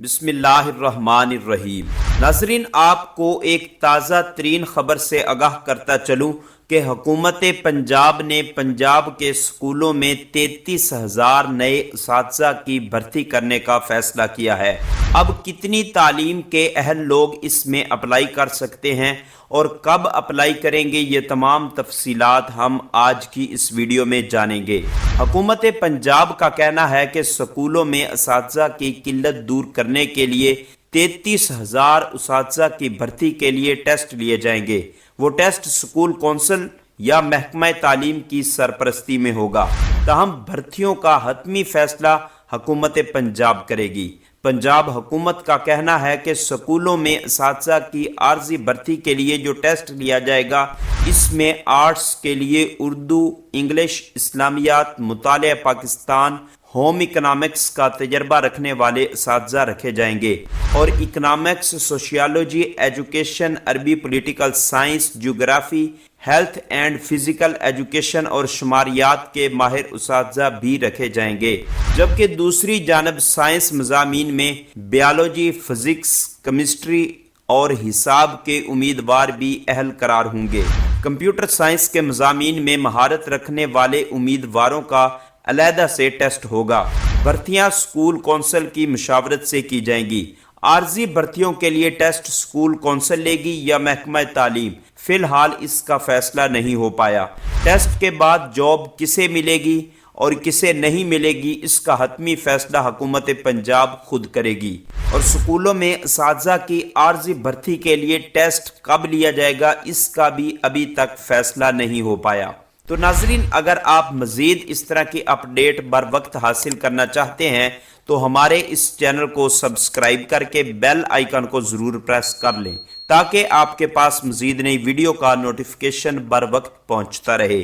بسم اللہ الرحمن الرحیم۔ ناظرین، آپ کو ایک تازہ ترین خبر سے آگاہ کرتا چلوں کہ حکومت پنجاب نے پنجاب کے اسکولوں میں 33,000 نئے اساتذہ کی بھرتی کرنے کا فیصلہ کیا ہے۔ اب کتنی تعلیم کے اہل لوگ اس میں اپلائی کر سکتے ہیں اور کب اپلائی کریں گے، یہ تمام تفصیلات ہم آج کی اس ویڈیو میں جانیں گے۔ حکومت پنجاب کا کہنا ہے کہ اسکولوں میں اساتذہ کی قلت دور کرنے کے لیے 33,000 اساتذہ کی بھرتی کے لیے ٹیسٹ لیے جائیں گے۔ وہ ٹیسٹ اسکول کونسل یا محکمہ تعلیم کی سرپرستی میں ہوگا، تاہم بھرتیوں کا حتمی فیصلہ حکومت پنجاب کرے گی۔ پنجاب حکومت کا کہنا ہے کہ اسکولوں میں اساتذہ کی عارضی بھرتی کے لیے جو ٹیسٹ لیا جائے گا، اس میں آرٹس کے لیے اردو، انگلش، اسلامیات، مطالعہ پاکستان، ہوم اکنامکس کا تجربہ رکھنے والے اساتذہ رکھے جائیں گے، اور اکنامکس، سوشیالوجی، ایجوکیشن، عربی، پولیٹیکل سائنس، جغرافی، ہیلتھ اینڈ فزیکل ایجوکیشن اور شماریات کے ماہر اساتذہ بھی رکھے جائیں گے، جبکہ دوسری جانب سائنس مضامین میں بیالوجی، فزکس، کیمسٹری اور حساب کے امیدوار بھی اہل قرار ہوں گے۔ کمپیوٹر سائنس کے مضامین میں مہارت رکھنے والے امیدواروں کا علیحدہ سے ٹیسٹ ہوگا۔ بھرتیاں اسکول کونسل کی مشاورت سے کی جائیں گی۔ عارضی بھرتیوں کے لیے ٹیسٹ اسکول کونسل لے گی یا محکمہ تعلیم؟ فی الحال اس کا فیصلہ نہیں ہو پایا۔ ٹیسٹ کے بعد جاب کسے ملے گی اور کسے نہیں ملے گی، اس کا حتمی فیصلہ حکومت پنجاب خود کرے گی، اور اسکولوں میں اساتذہ کی عارضی بھرتی کے لیے ٹیسٹ کب لیا جائے گا، اس کا بھی ابھی تک فیصلہ نہیں ہو پایا۔ تو ناظرین، اگر آپ مزید اس طرح کی اپڈیٹ بر وقت حاصل کرنا چاہتے ہیں تو ہمارے اس چینل کو سبسکرائب کر کے بیل آئیکن کو ضرور پریس کر لیں، تاکہ آپ کے پاس مزید نئی ویڈیو کا نوٹیفیکیشن بر وقت پہنچتا رہے۔